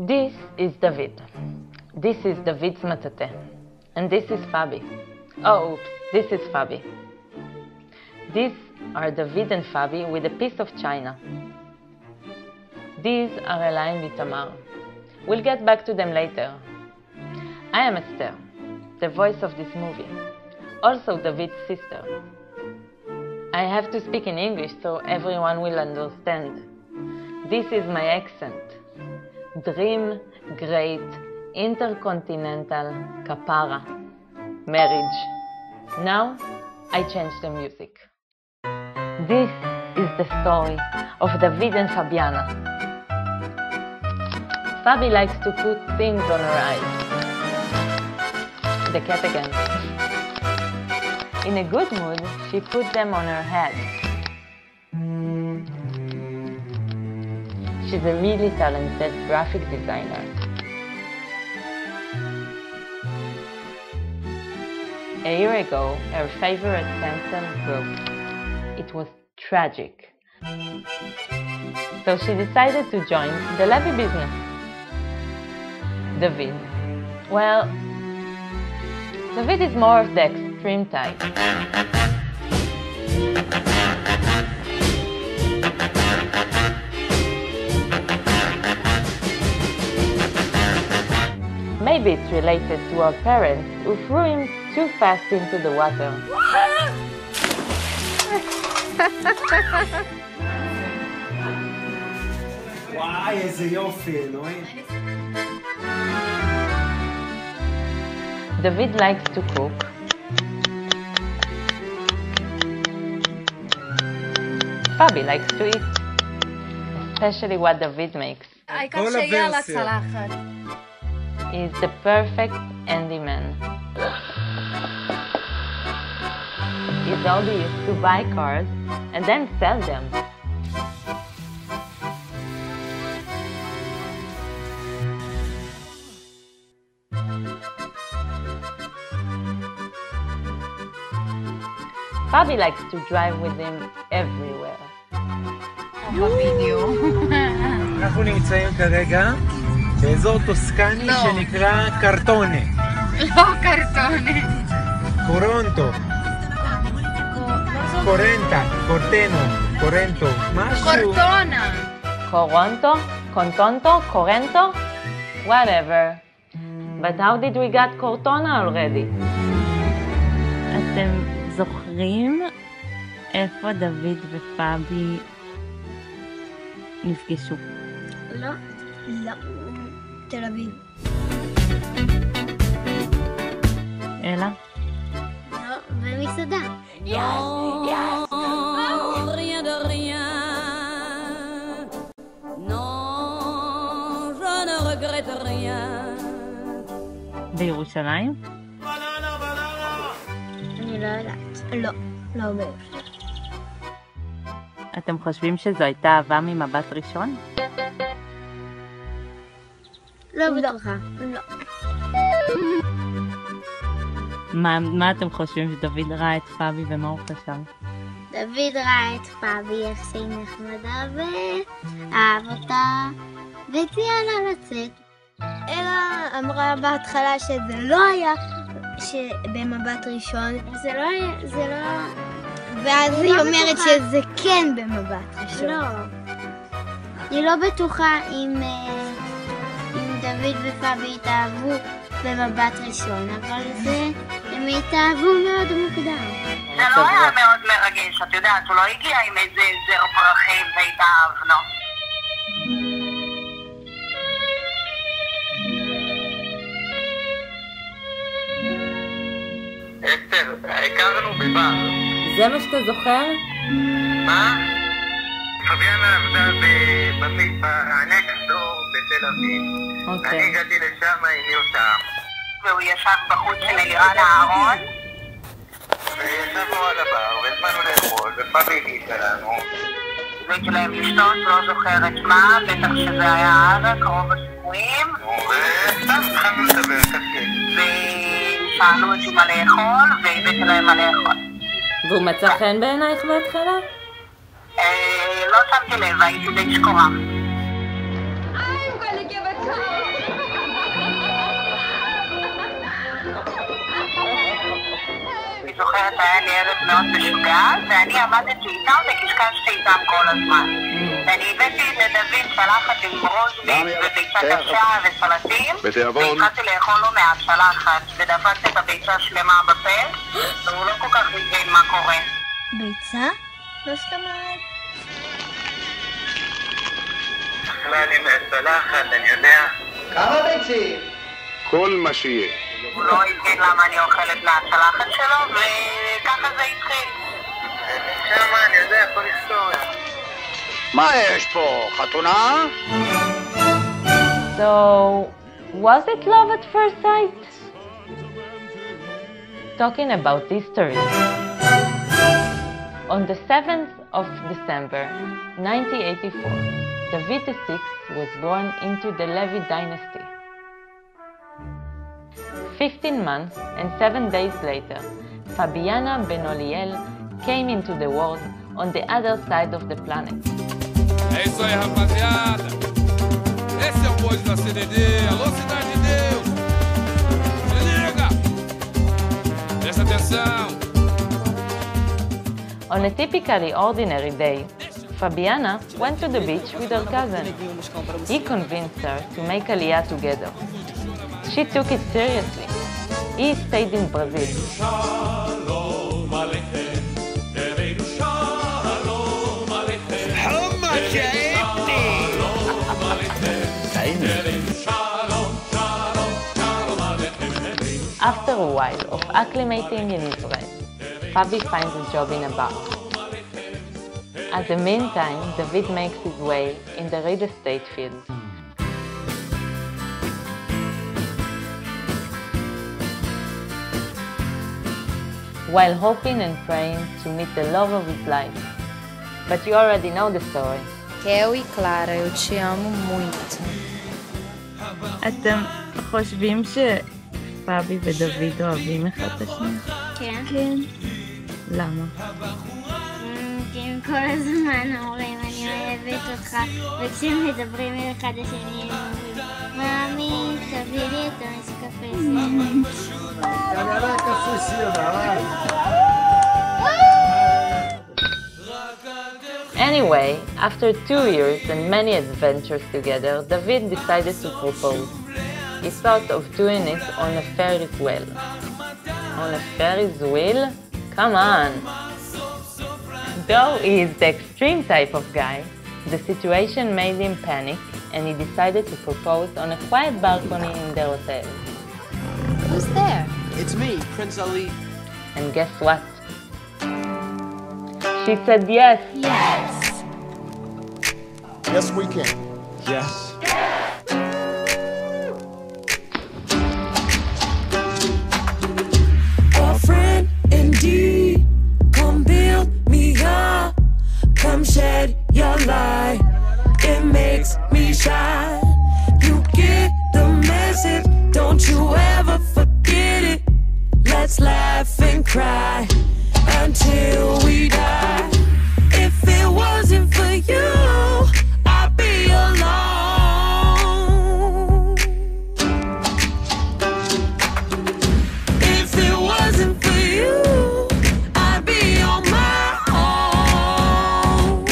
This is David. This is David's matate. And this is Fabi. Oh, oops, this is Fabi. These are David and Fabi with a piece of china. These are Ella and Itamar. We'll get back to them later. I am Esther, the voice of this movie, also David's sister. I have to speak in English so everyone will understand. This is my accent. Dream, great, intercontinental, kapara, marriage. Now, I change the music. This is the story of David and Fabiana. Fabi likes to put things on her eyes. The cat again. In a good mood, she put them on her head. She's a really talented graphic designer. A year ago, her favorite pencil broke. It was tragic. So she decided to join the Levy business. David. Well, David is more of the extreme type. Maybe it's related to our parents who threw him too fast into the water. וואי, איזה יופי, אלוהים. David likes to cook. Fabi likes to eat, especially what David makes. העיקר שיהיה על הצלחת. He's the perfect handyman. His hobby is to buy cars and then sell them. Fabi likes to drive with him everywhere. בווידאו. אנחנו נמצאים כרגע באזור טוסקני שנקרא קרטונה. לא קרטונה. קורונטו. קורנטה, קורטנו, קורנטו, משהו. קורטונה. Coronto? Contonto? Corrento? Whatever. But how did we get Cortona already? אתם זוכרים איפה דוד ופאבי נפגשו? לא. לא. תל אביב. אלה? לא, במסעדה. בירושלים? אני לא יודעת. לא. לא בירושלים. אתם חושבים שזו הייתה אהבה ממבט ראשון? לא בטוחה. לא. מה אתם חושבים שדוד ראה את פאבי ומה הוא חשב? דוד ראה את פאבי איך שהיא נחמדה ואהב אותה והציע לה לצאת. אלה אמרה בהתחלה שזה לא היה במבט ראשון, זה לא... ואז היא אומרת שזה כן במבט ראשון. לא. אני לא בטוחה אם דוד ופאבי התאהבו במבט ראשון, אבל הם התאהבו מאוד מוקדם. זה לא היה מאוד מרגש, את יודעת, הוא לא הגיע עם איזה זר פרחים והתאהב, לא? אסתר, הכרנו בבר. זה מה שאתה זוכר? מה? פביאנה עבדה בנקסטור בתל אביב. אני הגעתי לשם עם יותה. והוא ישב בחוץ של אלירן אהרון? וישבנו על הבר, והזמנו לאכול, ופבי הגישה לנו. הבאתי להם לשתות, לא זוכרת מה, בטח שזה היה אז, קרוב הסיכויים. וסתם התחלנו לדבר קצת. ושאלו אותי מה לאכול, והבאתי להם מה לאכול. והוא מצא חן בעינייך בהתחלה? לא שמתי לב, הייתי די שקורה. אני זוכרת, היה לי ערב מאוד משוגע, ואני עמדתי איתם וקשקשתי איתם כל הזמן. ואני הבאתי לדוד צלחת עם רוזביץ וביצה קשה וסלטים, והתחלתי לאכול לו מהצלחת, ודפקתי את הביצה שלמה בפה, והוא לא כל כך הבין מה קורה. ביצה? לא זאת אומרת. אכלה לי מהצלחת, אני יודע. כמה ביצים? כל מה שיהיה. הוא לא הבין למה אני אוכלת מהצלחת שלו, וככה זה התחיל. כמה, אני יודע, כל היסטוריה. מה יש פה? חתונה? So, was it love at first sight? Talking about history. On the 7th of December, 1984, David VI was born into the Levi dynasty. 15 months and 7 days later, Fabiana Ben-Oliel came into the world on the other side of the planet. É isso aí, rapaziada. Esse é o bonde da CDD. Alô, Cidade de Deus. Se liga. Presta atenção. On a typically ordinary day, Fabiana went to the beach with her cousin. He convinced her to make Aliyah together. She took it seriously. He stayed in Brazil. After a while of acclimating in Israel, Fabi finds a job in a bar. At the meantime, David makes his way in the real estate field. While hoping and praying to meet the love of his life. But you already know the story. Kel e Clara, eu te amo muito. אתם חושבים שפאבי ודוד אוהבים אחד את השני? כן. כן. למה? כי הם כל הזמן אומרים אני אוהבת אותך, וכשהם מדברים אחד לשני הם אומרים מאמי, תביא לי את המשקפי Anyway, after 2 years and many adventures together, David decided to propose. He thought of doing it on a Ferris wheel. On a Ferris wheel? Come on! Though he is the extreme type of guy, the situation made him panic and he decided to propose on a quiet balcony in the hotel. Who's there? It's me, Prince Ali. And guess what? She said yes. Yes. Yes, we can. Yes. A friend indeed. Come build me up. Come shed your light. It makes me shine. You get the message. Don't you ever forget it. Let's laugh and cry until we die. If it wasn't for you, I'd be alone. If it wasn't for you, I'd be on my own.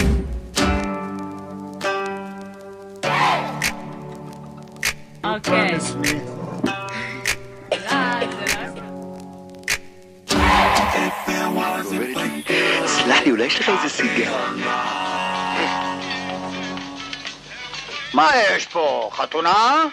אוקיי. סלח לי, אולי יש לך איזה סיגר? מה יש פה? חתונה?